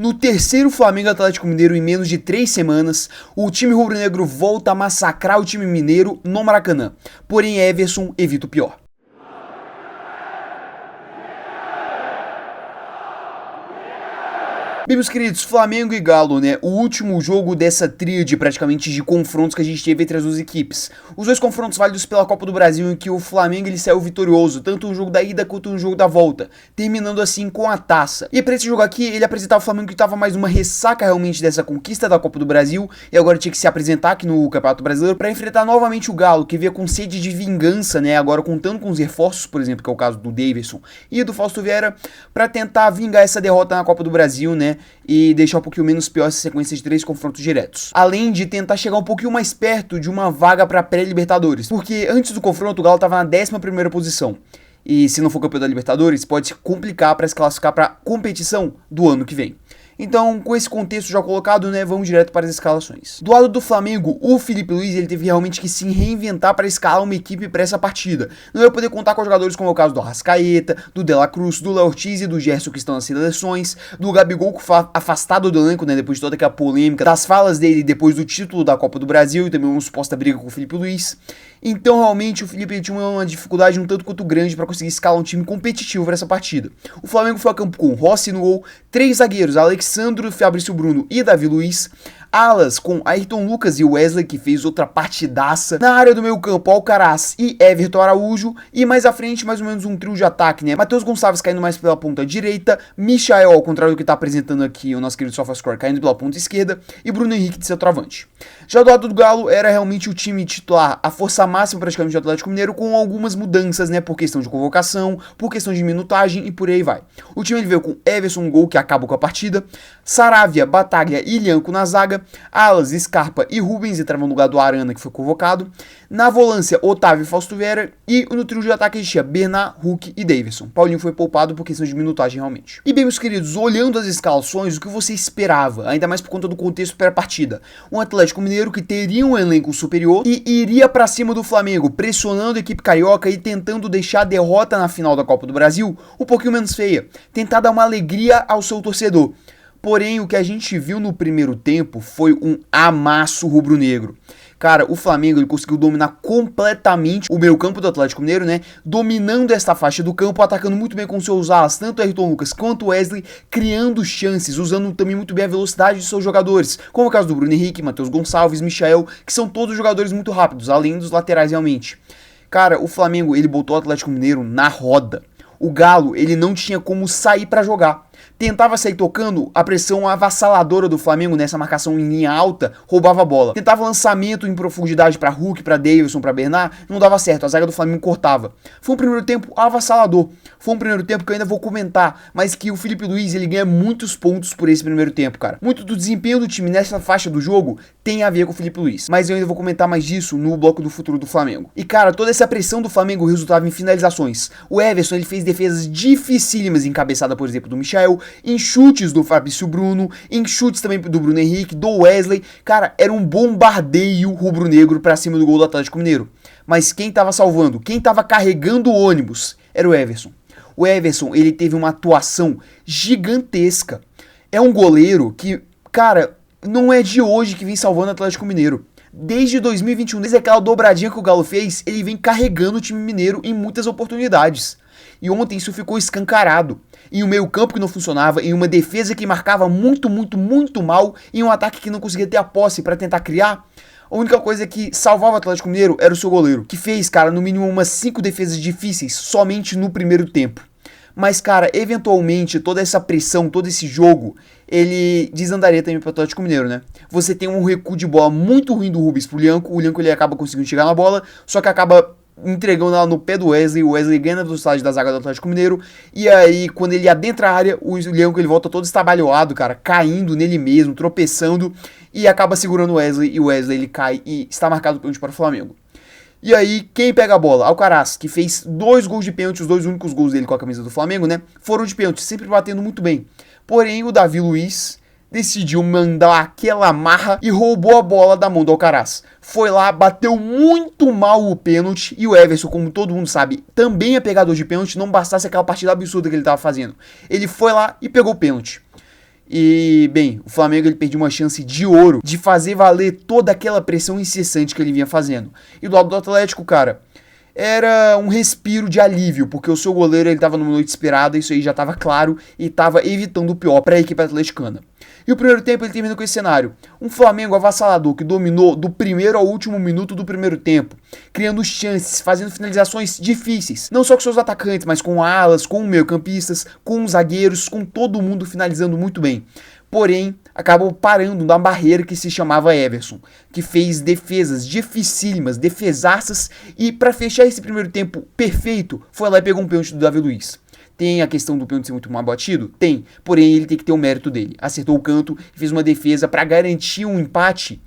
No terceiro Flamengo Atlético Mineiro em menos de 3 semanas, o time rubro-negro volta a massacrar o time mineiro no Maracanã. Porém, Everson evita o pior. Bem, meus queridos, Flamengo e Galo, né? O último jogo dessa tríade, praticamente, de confrontos que a gente teve entre as duas equipes. Os dois confrontos válidos pela Copa do Brasil, em que o Flamengo ele saiu vitorioso, tanto no jogo da ida quanto no jogo da volta, terminando assim com a taça. E pra esse jogo aqui, ele apresentava o Flamengo que tava mais uma ressaca realmente dessa conquista da Copa do Brasil, e agora tinha que se apresentar aqui no Campeonato Brasileiro para enfrentar novamente o Galo, que veio com sede de vingança, né? Agora contando com os reforços, por exemplo, que é o caso do Davidson e do Fausto Vieira, para tentar vingar essa derrota na Copa do Brasil, né? E deixar um pouquinho menos pior essa sequência de 3 confrontos diretos. Além de tentar chegar um pouquinho mais perto de uma vaga para pré-Libertadores. Porque antes do confronto o Galo estava na 11ª posição. E se não for campeão da Libertadores, pode se complicar para se classificar para a competição do ano que vem. Então, com esse contexto já colocado, né, vamos direto para as escalações. Do lado do Flamengo, o Filipe Luiz, ele teve realmente que se reinventar para escalar uma equipe para essa partida. Não ia poder contar com jogadores como é o caso do Arrascaeta, do De La Cruz, do Léo Ortiz e do Gerson que estão nas seleções, do Gabigol que foi afastado do elenco, né, depois de toda aquela polêmica, das falas dele depois do título da Copa do Brasil e também uma suposta briga com o Filipe Luiz. Então, realmente, o Felipe tinha uma dificuldade um tanto quanto grande para conseguir escalar um time competitivo para essa partida. O Flamengo foi a campo com Rossi no gol, 3 zagueiros, Alexandro, Fabrício Bruno e Davi Luiz, alas com Ayrton Lucas e Wesley, que fez outra partidaça. Na área do meio campo, Alcaraz e Everton Araújo. E mais à frente, mais ou menos um trio de ataque, né? Matheus Gonçalves caindo mais pela ponta direita. Michael, ao contrário do que tá apresentando aqui o nosso querido SofaScore, caindo pela ponta esquerda. E Bruno Henrique de centroavante. Já do lado do Galo, era realmente o time titular, a força máxima praticamente do Atlético Mineiro, com algumas mudanças, né? Por questão de convocação, por questão de minutagem e por aí vai. O time ele veio com Everson no gol, que acaba com a partida. Saravia, Bataglia e Ilhanco na zaga. Alas, Scarpa e Rubens entravam no lugar do Arana, que foi convocado. Na volância, Otávio e Fausto Vieira. E no trio de ataque existia Bernard, Hulk e Davidson. Paulinho foi poupado por questão de minutagem realmente. E bem, meus queridos, olhando as escalações, o que você esperava? Ainda mais por conta do contexto pré-partida. Um Atlético Mineiro que teria um elenco superior e iria pra cima do Flamengo, pressionando a equipe carioca e tentando deixar a derrota na final da Copa do Brasil um pouquinho menos feia. Tentar dar uma alegria ao seu torcedor. Porém, o que a gente viu no primeiro tempo foi um amasso rubro-negro. Cara, o Flamengo ele conseguiu dominar completamente o meio campo do Atlético Mineiro, né? Dominando esta faixa do campo, atacando muito bem com seus alas, tanto Ayrton Lucas quanto Wesley, criando chances, usando também muito bem a velocidade de seus jogadores, como o caso do Bruno Henrique, Matheus Gonçalves, Michael, que são todos jogadores muito rápidos, além dos laterais realmente. Cara, o Flamengo ele botou o Atlético Mineiro na roda. O Galo ele não tinha como sair para jogar. Tentava sair tocando, a pressão avassaladora do Flamengo nessa marcação em linha alta roubava a bola. Tentava lançamento em profundidade para Hulk, para Davidson, para Bernard, não dava certo, a zaga do Flamengo cortava. Foi um primeiro tempo avassalador. Foi um primeiro tempo que eu ainda vou comentar, mas que o Filipe Luiz ele ganha muitos pontos por esse primeiro tempo, cara. Muito do desempenho do time nessa faixa do jogo tem a ver com o Filipe Luiz, mas eu ainda vou comentar mais disso no bloco do futuro do Flamengo. E cara, toda essa pressão do Flamengo resultava em finalizações. O Everson ele fez defesas dificílimas, encabeçada por exemplo do Michael, em chutes do Fabrício Bruno, em chutes também do Bruno Henrique, do Wesley. Cara, era um bombardeio rubro-negro pra cima do gol do Atlético Mineiro. Mas quem tava salvando, quem tava carregando o ônibus era o Everson. O Everson, ele teve uma atuação gigantesca. É um goleiro que, cara, não é de hoje que vem salvando o Atlético Mineiro. Desde 2021, desde aquela dobradinha que o Galo fez, ele vem carregando o time mineiro em muitas oportunidades. E ontem isso ficou escancarado. Em um meio campo que não funcionava, em uma defesa que marcava muito mal, em um ataque que não conseguia ter a posse para tentar criar. A única coisa que salvava o Atlético Mineiro era o seu goleiro, que fez, cara, no mínimo umas 5 defesas difíceis somente no primeiro tempo. Mas, cara, eventualmente, toda essa pressão, todo esse jogo, ele desandaria também pro Atlético Mineiro, né? Você tem um recuo de bola muito ruim do Rubens pro Ilhanco, o Ilhanco ele acaba conseguindo chegar na bola, só que acaba entregando ela no pé do Wesley, o Wesley ganha na velocidade da zaga do Atlético Mineiro, e aí quando ele adentra a área, o Ilhanco ele volta todo estabalhoado, cara, caindo nele mesmo, tropeçando, e acaba segurando o Wesley, e o Wesley ele cai e está marcado pênalti para o Flamengo. E aí, quem pega a bola? Alcaraz, que fez 2 gols de pênalti, os 2 únicos gols dele com a camisa do Flamengo, né? Foram de pênalti, sempre batendo muito bem. Porém, o Davi Luiz decidiu mandar aquela marra e roubou a bola da mão do Alcaraz. Foi lá, bateu muito mal o pênalti e o Everson, como todo mundo sabe, também é pegador de pênalti, não bastasse aquela partida absurda que ele estava fazendo. Ele foi lá e pegou o pênalti. E, bem, o Flamengo ele perdeu uma chance de ouro de fazer valer toda aquela pressão incessante que ele vinha fazendo. E do lado do Atlético, cara, era um respiro de alívio, porque o seu goleiro ele tava numa noite esperada, isso aí já tava claro, e tava evitando o pior para a equipe atleticana. E o primeiro tempo ele termina com esse cenário. Um Flamengo avassalador que dominou do primeiro ao último minuto do primeiro tempo, criando chances, fazendo finalizações difíceis. Não só com seus atacantes, mas com alas, com meio-campistas, com zagueiros, com todo mundo finalizando muito bem. Porém, acabou parando na barreira que se chamava Everson, que fez defesas dificílimas, defesaças, e para fechar esse primeiro tempo perfeito, foi lá e pegou um pênalti do Davi Luiz. Tem a questão do pênalti ser muito mal batido? Tem, porém ele tem que ter o mérito dele. Acertou o canto e fez uma defesa para garantir um empate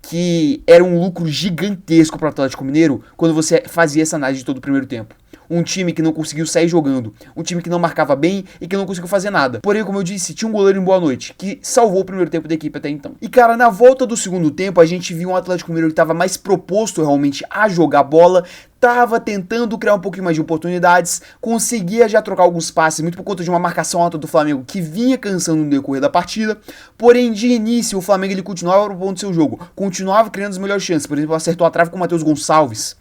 que era um lucro gigantesco para o Atlético Mineiro quando você fazia essa análise de todo o primeiro tempo. Um time que não conseguiu sair jogando, um time que não marcava bem e que não conseguiu fazer nada. Porém, como eu disse, tinha um goleiro em boa noite, que salvou o primeiro tempo da equipe até então. E cara, na volta do segundo tempo, a gente viu um Atlético Mineiro que estava mais proposto realmente a jogar bola, tava tentando criar um pouquinho mais de oportunidades, conseguia já trocar alguns passes, muito por conta de uma marcação alta do Flamengo que vinha cansando no decorrer da partida. Porém, de início, o Flamengo ele continuava propondo seu jogo, continuava criando as melhores chances. Por exemplo, acertou a trave com o Matheus Gonçalves.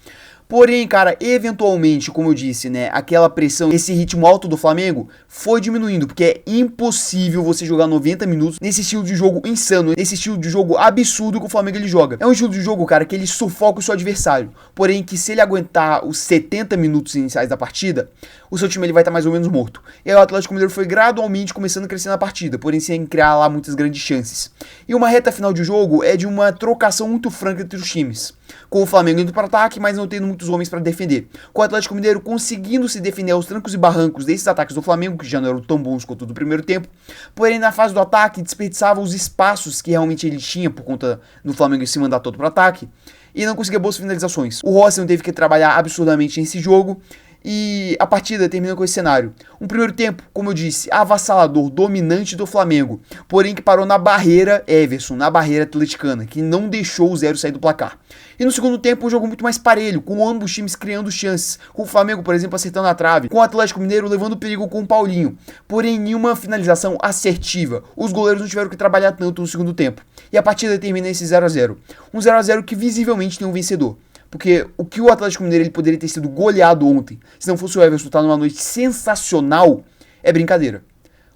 Porém, cara, eventualmente, como eu disse, né, aquela pressão, esse ritmo alto do Flamengo foi diminuindo, porque é impossível você jogar 90 minutos nesse estilo de jogo insano, nesse estilo de jogo absurdo que o Flamengo ele joga. É um estilo de jogo, cara, que ele sufoca o seu adversário, porém que se ele aguentar os 70 minutos iniciais da partida, o seu time ele vai estar mais ou menos morto. E aí o Atlético Mineiro foi gradualmente começando a crescer na partida, porém sem criar lá muitas grandes chances. E uma reta final de jogo é de uma trocação muito franca entre os times, com o Flamengo indo para ataque, mas não tendo muitos homens para defender. Com o Atlético Mineiro conseguindo se defender aos trancos e barrancos desses ataques do Flamengo, que já não eram tão bons quanto do primeiro tempo, porém na fase do ataque desperdiçava os espaços que realmente ele tinha por conta do Flamengo se mandar todo para ataque, e não conseguia boas finalizações. O Rossi não teve que trabalhar absurdamente nesse jogo, e a partida termina com esse cenário. Um primeiro tempo, como eu disse, avassalador, dominante do Flamengo, porém que parou na barreira Everson, na barreira atleticana, que não deixou o 0 sair do placar. E no segundo tempo, um jogo muito mais parelho, com ambos times criando chances, com o Flamengo, por exemplo, acertando a trave, com o Atlético Mineiro levando perigo com o Paulinho, porém nenhuma finalização assertiva. Os goleiros não tiveram que trabalhar tanto no segundo tempo. E a partida termina esse 0 a 0. Um 0 a 0 que visivelmente tem um vencedor. Porque o que o Atlético Mineiro ele poderia ter sido goleado ontem, se não fosse o Everson estar numa noite sensacional, é brincadeira.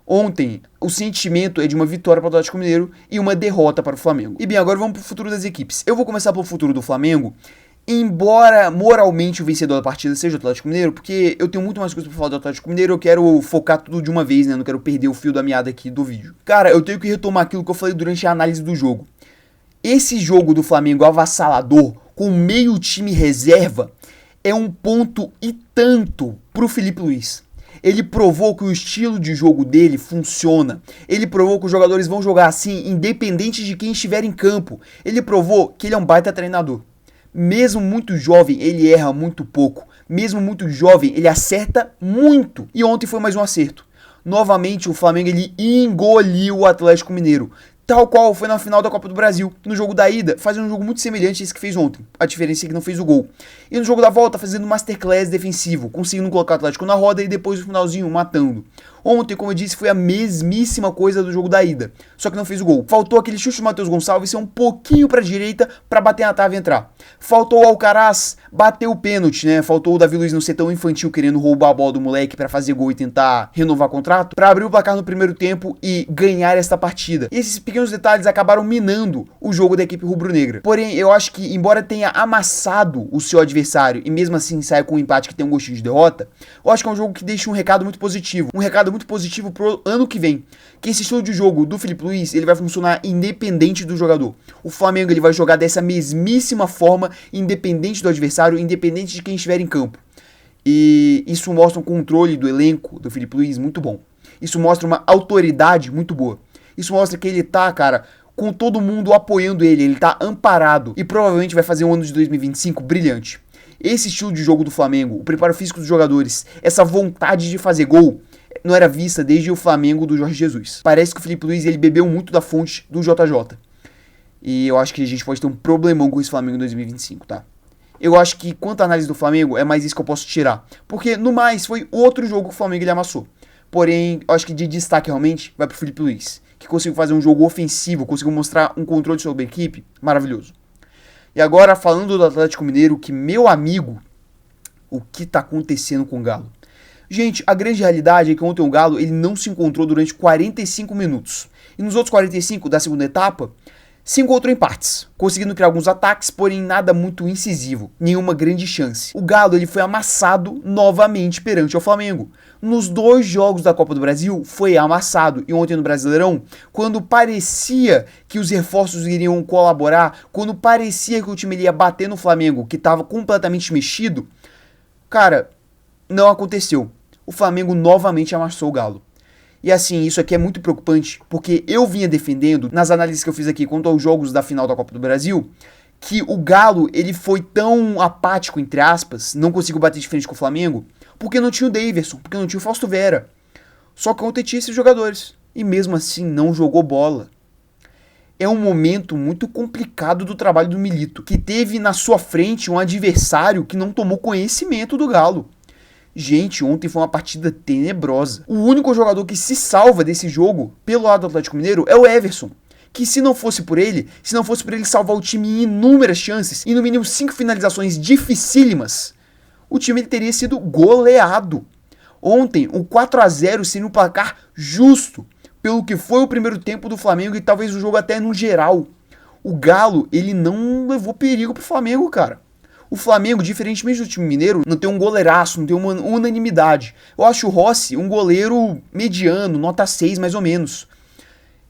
Ontem, o sentimento é de uma vitória para o Atlético Mineiro e uma derrota para o Flamengo. E bem, agora vamos para o futuro das equipes. Eu vou começar pelo futuro do Flamengo, embora moralmente o vencedor da partida seja o Atlético Mineiro, porque eu tenho muito mais coisa para falar do Atlético Mineiro, eu quero focar tudo de uma vez, né? Não quero perder o fio da meada aqui do vídeo. Cara, eu tenho que retomar aquilo que eu falei durante a análise do jogo. Esse jogo do Flamengo avassalador, com meio time reserva, é um ponto e tanto pro Felipe Luiz. Ele provou que o estilo de jogo dele funciona. Ele provou que os jogadores vão jogar assim, independente de quem estiver em campo. Ele provou que ele é um baita treinador. Mesmo muito jovem, ele erra muito pouco. Mesmo muito jovem, ele acerta muito. E ontem foi mais um acerto. Novamente, o Flamengo ele engoliu o Atlético Mineiro. Tal qual foi na final da Copa do Brasil. No jogo da ida, fazendo um jogo muito semelhante a esse que fez ontem. A diferença é que não fez o gol. E no jogo da volta, fazendo um masterclass defensivo, conseguindo colocar o Atlético na roda e depois no finalzinho matando. Ontem, como eu disse, foi a mesmíssima coisa do jogo da ida, só que não fez o gol. Faltou aquele chute do Matheus Gonçalves ser um pouquinho pra direita pra bater na trave e entrar. Faltou o Alcaraz bater o pênalti, né? Faltou o Davi Luiz não ser tão infantil querendo roubar a bola do moleque pra fazer gol e tentar renovar o contrato, pra abrir o placar no primeiro tempo e ganhar esta partida. E esses pequenos detalhes acabaram minando o jogo da equipe rubro-negra. Porém, eu acho que, embora tenha amassado o seu adversário e mesmo assim saia com um empate que tem um gostinho de derrota, eu acho que é um jogo que deixa um recado muito positivo. Um recado muito positivo pro ano que vem. Que esse estilo de jogo do Felipe Luiz, ele vai funcionar independente do jogador. O Flamengo, ele vai jogar dessa mesmíssima forma, independente do adversário, independente de quem estiver em campo. E isso mostra um controle do elenco do Felipe Luiz muito bom. Isso mostra uma autoridade muito boa. Isso mostra que ele tá, cara, com todo mundo apoiando ele tá amparado e provavelmente vai fazer um ano de 2025 brilhante. Esse estilo de jogo do Flamengo, o preparo físico dos jogadores, essa vontade de fazer gol, não era vista desde o Flamengo do Jorge Jesus. Parece que o Felipe Luiz ele bebeu muito da fonte do JJ. E eu acho que a gente pode ter um problemão com esse Flamengo em 2025, tá? Eu acho que quanto à análise do Flamengo, é mais isso que eu posso tirar. Porque, no mais, foi outro jogo que o Flamengo ele amassou. Porém, eu acho que de destaque realmente vai pro Felipe Luiz. que conseguiu fazer um jogo ofensivo, conseguiu mostrar um controle sobre a equipe, maravilhoso. E agora, falando do Atlético Mineiro, que, meu amigo, o que tá acontecendo com o Galo? Gente, a grande realidade é que ontem o Galo ele não se encontrou durante 45 minutos. E nos outros 45 da segunda etapa, se encontrou em partes, conseguindo criar alguns ataques, porém nada muito incisivo, nenhuma grande chance. O Galo ele foi amassado novamente perante o Flamengo. Nos 2 jogos da Copa do Brasil foi amassado, e ontem no Brasileirão, quando parecia que os reforços iriam colaborar, quando parecia que o time ia bater no Flamengo, que estava completamente mexido, cara, não aconteceu. O Flamengo novamente amassou o Galo. E assim, isso aqui é muito preocupante, porque eu vinha defendendo, nas análises que eu fiz aqui quanto aos jogos da final da Copa do Brasil, que o Galo, ele foi tão apático, entre aspas, não conseguiu bater de frente com o Flamengo, porque não tinha o Daverson, porque não tinha o Fausto Vera. Só que ontem tinha esses jogadores, e mesmo assim não jogou bola. É um momento muito complicado do trabalho do Milito, que teve na sua frente um adversário que não tomou conhecimento do Galo. Gente, ontem foi uma partida tenebrosa. O único jogador que se salva desse jogo, pelo lado do Atlético Mineiro, é o Everson. Que se não fosse por ele salvar o time em inúmeras chances, e no mínimo 5 finalizações dificílimas, o time ele teria sido goleado. Ontem, o 4-0 seria um placar justo, pelo que foi o primeiro tempo do Flamengo e talvez o jogo até no geral. O Galo, ele não levou perigo pro Flamengo, cara. O Flamengo, diferentemente do time mineiro, não tem um goleiraço, não tem uma unanimidade. Eu acho o Rossi um goleiro mediano, nota 6 mais ou menos.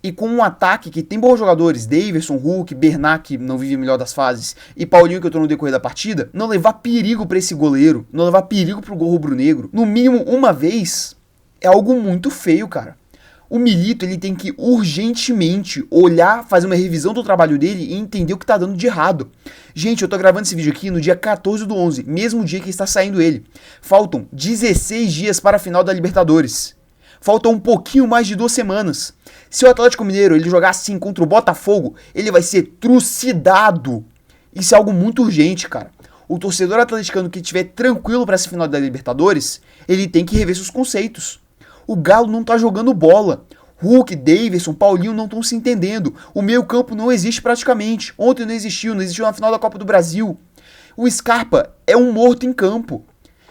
E com um ataque que tem bons jogadores, Daverson, Hulk, Bernat, que não vive a melhor das fases, e Paulinho, que eu tô no decorrer da partida, não levar perigo pra esse goleiro, não levar perigo pro gol rubro-negro, no mínimo uma vez, é algo muito feio, cara. O Milito, ele tem que urgentemente olhar, fazer uma revisão do trabalho dele e entender o que tá dando de errado. Gente, eu tô gravando esse vídeo aqui no dia 14/11, mesmo dia que está saindo ele. Faltam 16 dias para a final da Libertadores. Faltam um pouquinho mais de 2 semanas. Se o Atlético Mineiro ele jogar assim contra o Botafogo, ele vai ser trucidado. Isso é algo muito urgente, cara. O torcedor atleticano que estiver tranquilo para essa final da Libertadores, ele tem que rever seus conceitos. O Galo não tá jogando bola. Hulk, Daverson, Paulinho não estão se entendendo. O meio campo não existe praticamente. Ontem não existiu na final da Copa do Brasil. O Scarpa é um morto em campo.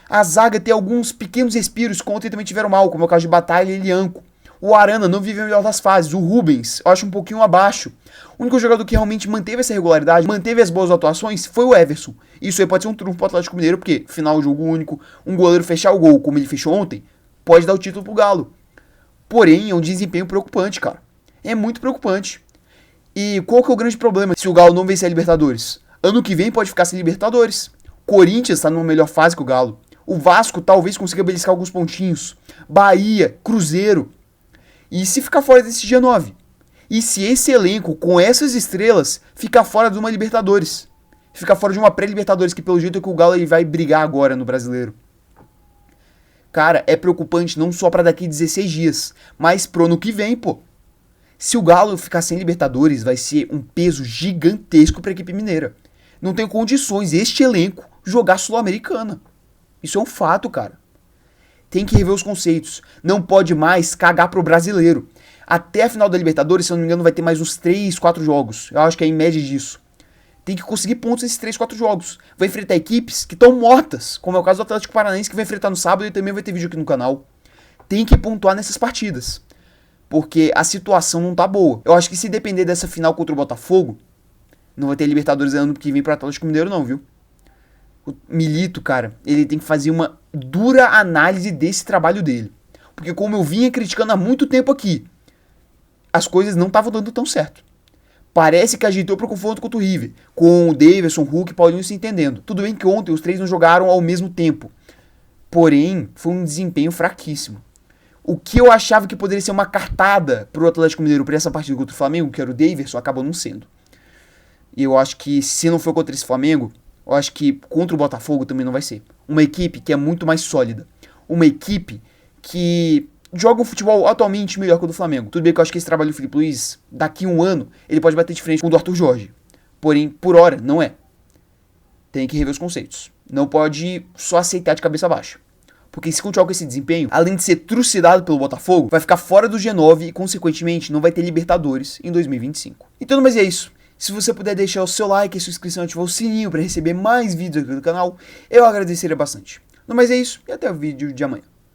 A zaga tem alguns pequenos respiros que ontem também tiveram mal, como é o caso de Batalha e Lianco. O Arana não vive a melhor das fases. O Rubens, eu acho um pouquinho abaixo. O único jogador que realmente manteve essa regularidade, manteve as boas atuações, foi o Everson. Isso aí pode ser um trunfo pro Atlético Mineiro, porque final jogo único, um goleiro fechar o gol como ele fechou ontem, pode dar o título pro Galo. Porém, é um desempenho preocupante, cara. É muito preocupante. E qual que é o grande problema se o Galo não vencer a Libertadores? Ano que vem pode ficar sem Libertadores. Corinthians tá numa melhor fase que o Galo. O Vasco talvez consiga beliscar alguns pontinhos. Bahia, Cruzeiro. E se ficar fora desse G9? E se esse elenco, com essas estrelas, ficar fora de uma Libertadores? Ficar fora de uma pré-Libertadores, que pelo jeito é que o Galo ele vai brigar agora no Brasileiro. Cara, é preocupante não só pra daqui 16 dias, mas pro ano que vem, pô. Se o Galo ficar sem Libertadores, vai ser um peso gigantesco pra equipe mineira. Não tem condições este elenco jogar Sul-Americana. Isso é um fato, cara. Tem que rever os conceitos. Não pode mais cagar pro brasileiro. Até a final da Libertadores, se eu não me engano, vai ter mais uns 3, 4 jogos. Eu acho que é em média disso. Tem que conseguir pontos nesses 3, 4 jogos. Vai enfrentar equipes que estão mortas, como é o caso do Atlético Paranaense, que vai enfrentar no sábado e também vai ter vídeo aqui no canal. Tem que pontuar nessas partidas, porque a situação não tá boa. Eu acho que se depender dessa final contra o Botafogo, não vai ter Libertadores ano que vem pro Atlético Mineiro não, viu? O Milito, cara, ele tem que fazer uma dura análise desse trabalho dele. Porque como eu vinha criticando há muito tempo aqui, as coisas não estavam dando tão certo. Parece que agitou para o confronto contra o River, com o Daverson, Hulk e Paulinho se entendendo. Tudo bem que ontem os 3 não jogaram ao mesmo tempo, porém foi um desempenho fraquíssimo. O que eu achava que poderia ser uma cartada para o Atlético Mineiro para essa partida contra o Flamengo, que era o Daverson, acabou não sendo. E eu acho que se não for contra esse Flamengo, eu acho que contra o Botafogo também não vai ser. Uma equipe que é muito mais sólida. Uma equipe que joga um futebol atualmente melhor que o do Flamengo. Tudo bem que eu acho que esse trabalho do Filipe Luiz, daqui a um ano, ele pode bater de frente com o do Arthur Jorge. Porém, por hora, não é. Tem que rever os conceitos. Não pode só aceitar de cabeça baixa. Porque se continuar com esse desempenho, além de ser trucidado pelo Botafogo, vai ficar fora do G9 e, consequentemente, não vai ter Libertadores em 2025. Então, mas é isso. Se você puder deixar o seu like e sua inscrição e ativar o sininho para receber mais vídeos aqui do canal, eu agradeceria bastante. Mas é isso e até o vídeo de amanhã.